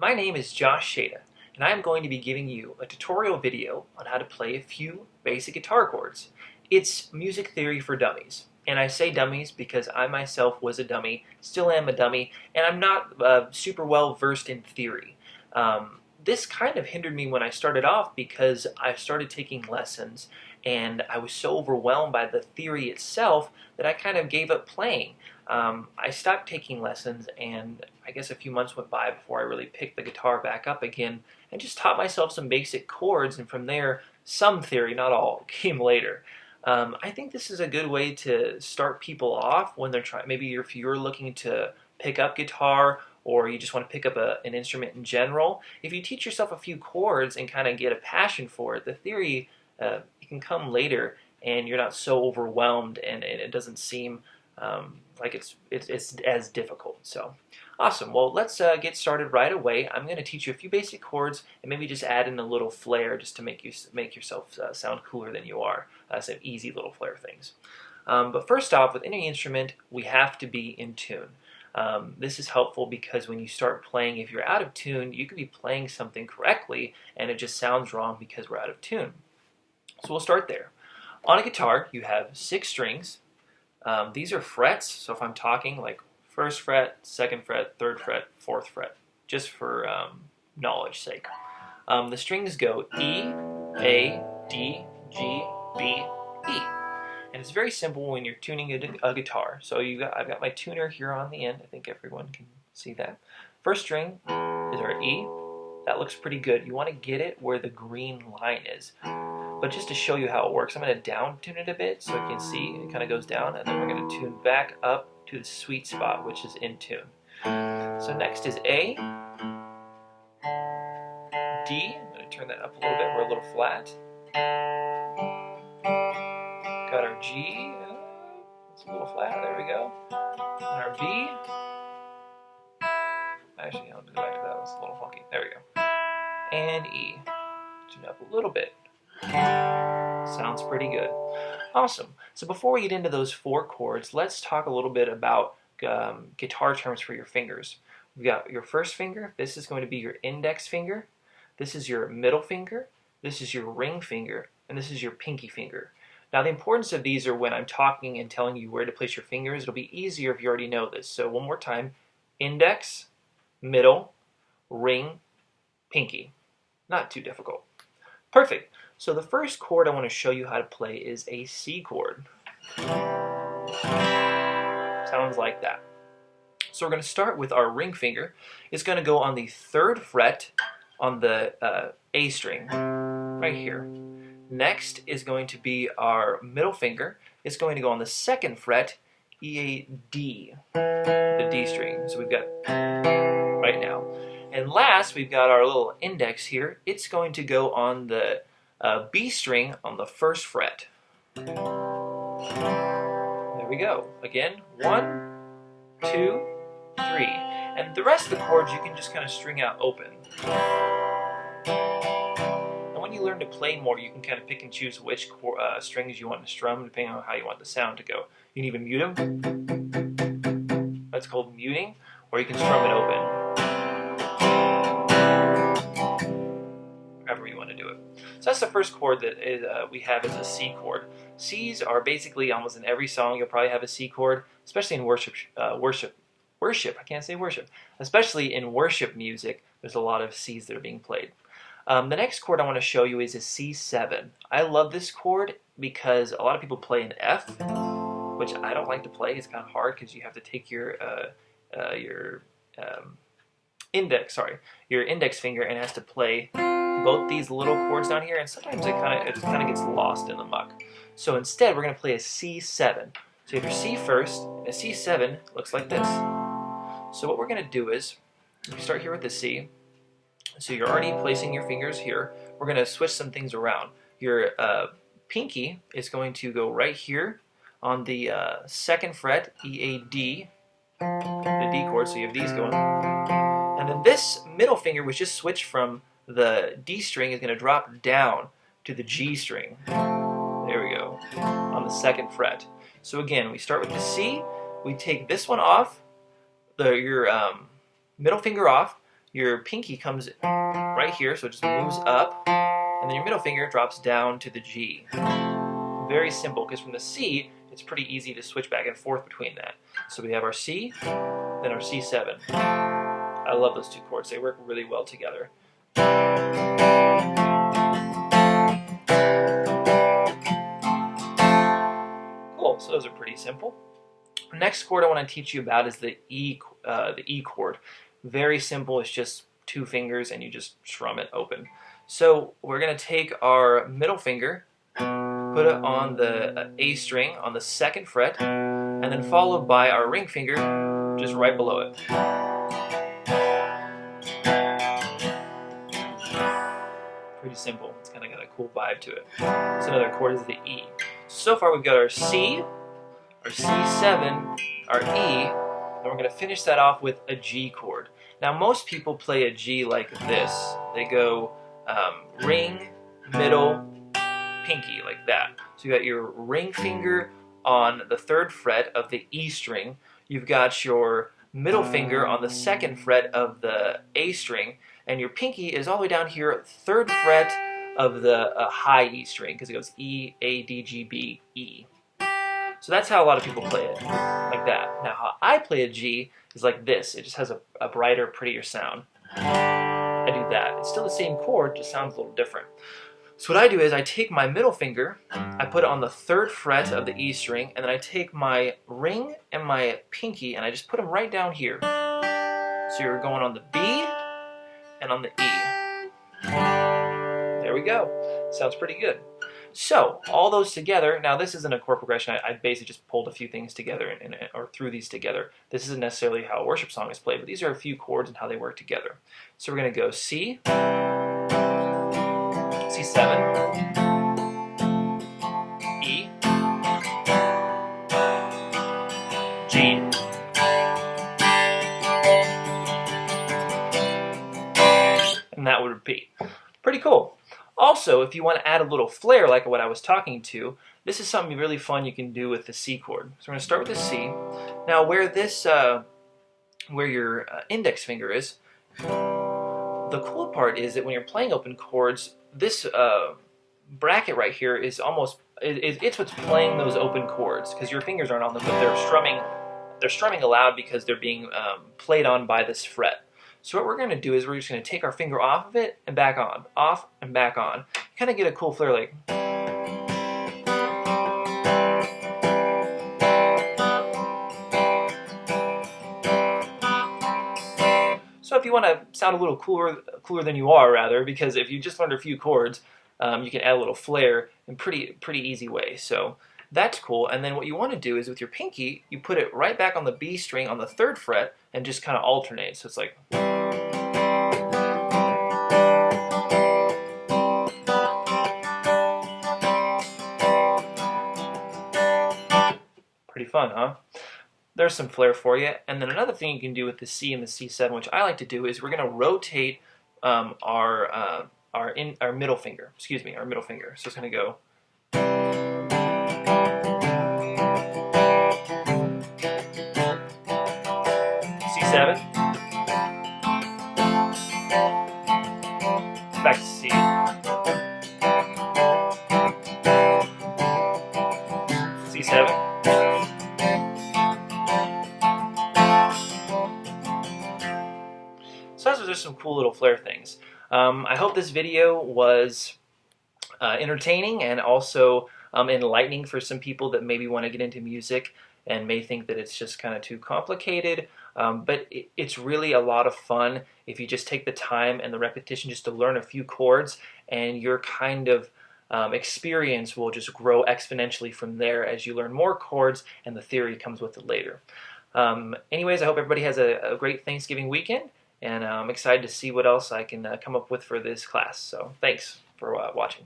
My name is Josh Shada, and I am going to be giving you a tutorial video on how to play a few basic guitar chords. It's music theory for dummies, and I say dummies because I myself was a dummy, still am a dummy, and I'm not super well versed in theory. This kind of hindered me when I started off because I started taking lessons and I was so overwhelmed by the theory itself that I kind of gave up playing. I stopped taking lessons, and I guess a few months went by before I really picked the guitar back up again and just taught myself some basic chords, and from there some theory, not all, came later. I think this is a good way to start people off when they're trying. Maybe if you're looking to pick up guitar or you just want to pick up an instrument in general. If you teach yourself a few chords and kind of get a passion for it, the theory it can come later, and you're not so overwhelmed, and it doesn't seem like it's as difficult. So awesome. Well, let's get started right away. I'm going to teach you a few basic chords and maybe just add in a little flair just to make yourself sound cooler than you are. Some easy little flair things. But first off, with any instrument, we have to be in tune. This is helpful because when you start playing, if you're out of tune, you could be playing something correctly and it just sounds wrong because we're out of tune. So we'll start there. On a guitar, you have 6 strings. These are frets, so if I'm talking like 1st fret, 2nd fret, 3rd fret, 4th fret, just for knowledge sake. The strings go E, A, D, G, B, E. And it's very simple when you're tuning a guitar. So I've got my tuner here on the end. I think everyone can see that. First string is our E. That looks pretty good. You want to get it where the green line is. But just to show you how it works, I'm going to down tune it a bit so you can see it kind of goes down, and then we're going to tune back up to the sweet spot, which is in tune. So next is A, D. I'm going to turn that up a little bit. We're a little flat. Got our G. It's a little flat. There we go. And our B. Actually, I'll go back to that. It's a little funky. There we go. And E. Tune up a little bit. Sounds pretty good. Awesome. So before we get into those 4 chords, let's talk a little bit about guitar terms for your fingers. We've got your first finger. This is going to be your index finger. This is your middle finger. This is your ring finger. And this is your pinky finger. Now the importance of these are when I'm talking and telling you where to place your fingers. It'll be easier if you already know this. So one more time. Index, middle, ring, pinky. Not too difficult. Perfect. So the first chord I want to show you how to play is a C chord. Sounds like that. So we're going to start with our ring finger. It's going to go on the 3rd fret on the A string, right here. Next is going to be our middle finger. It's going to go on the 2nd fret, E, A, D, the D string. So we've got right now. And last, we've got our little index here. It's going to go on the B string on the 1st fret. There we go. Again, 1, 2, 3. And the rest of the chords you can just kind of string out open. And when you learn to play more, you can kind of pick and choose which strings you want to strum depending on how you want the sound to go. You can even mute them. That's called muting, or you can strum it open. However you want to do it. So that's the first chord that we have as a C chord. C's are basically almost in every song. You'll probably have a C chord, especially in worship. I can't say worship. Especially in worship music, there's a lot of C's that are being played. The next chord I want to show you is a C7. I love this chord because a lot of people play an F, which I don't like to play. It's kind of hard because you have to take your index finger and it has to play both these little chords down here, and sometimes it kind of gets lost in the muck. So instead, we're going to play a C7. So you have your C first, and a C7 looks like this. So what we're going to do is, we start here with the C. So you're already placing your fingers here. We're going to switch some things around. Your pinky is going to go right here on the 2nd fret, E, A, D, the D chord, so you have these going. And then this middle finger, which just switched from the D string, is going to drop down to the G string. There we go, on the 2nd fret. So again, we start with the C, we take this one off, your middle finger off, your pinky comes right here, so it just moves up, and then your middle finger drops down to the G. Very simple, because from the C, it's pretty easy to switch back and forth between that. So we have our C, then our C7. I love those two chords. They work really well together. Cool, so those are pretty simple. Next chord I want to teach you about is the E chord. Very simple. It's just two fingers and you just strum it open. So we're going to take our middle finger, put it on the A string on the 2nd fret, and then followed by our ring finger just right below it. Pretty simple. It's kind of got a cool vibe to it. So another chord is the E. So far we've got our C, our C7, our E, and we're going to finish that off with a G chord. Now most people play a G like this. They go ring, middle, pinky, like that. So you got your ring finger on the 3rd fret of the E string. You've got your middle finger on the 2nd fret of the A string, and your pinky is all the way down here, 3rd fret of the high E string, because it goes E, A, D, G, B, E. So that's how a lot of people play it, like that. Now how I play a G is like this. It just has a brighter, prettier sound. I do that. It's still the same chord, just sounds a little different. So what I do is I take my middle finger, I put it on the 3rd fret of the E string, and then I take my ring and my pinky and I just put them right down here. So you're going on the B and on the E. There we go. Sounds pretty good. So all those together, now this isn't a chord progression, I basically just pulled a few things together or threw these together. This isn't necessarily how a worship song is played, but these are a few chords and how they work together. So we're going to go C, C7, E, G, and that would repeat. Pretty cool. Also, if you want to add a little flair like what I was talking to, this is something really fun you can do with the C chord. So we're going to start with the C. Now where this, where your index finger is, the cool part is that when you're playing open chords, this bracket right here is almost, it's what's playing those open chords, because your fingers aren't on them, but they're strumming aloud because they're being played on by this fret. So what we're going to do is we're just going to take our finger off of it and back on, off and back on. Kind of get a cool flair like. So if you want to sound a little cooler than you are, rather, because if you just learned a few chords, you can add a little flair in pretty easy way. So that's cool. And then what you want to do is with your pinky, you put it right back on the B string on the 3rd fret and just kind of alternate. So it's like. Pretty fun, huh? There's some flair for you. And then another thing you can do with the C and the C7, which I like to do, is we're going to rotate our middle finger. Excuse me, our middle finger. So it's going to go. C7. Back to C. C7. So those are just some cool little flair things. I hope this video was entertaining and also enlightening for some people that maybe want to get into music and may think that it's just kind of too complicated. But it's really a lot of fun if you just take the time and the repetition just to learn a few chords, and your kind of experience will just grow exponentially from there as you learn more chords and the theory comes with it later. Anyways, I hope everybody has a great Thanksgiving weekend, and I'm excited to see what else I can come up with for this class. So thanks for watching.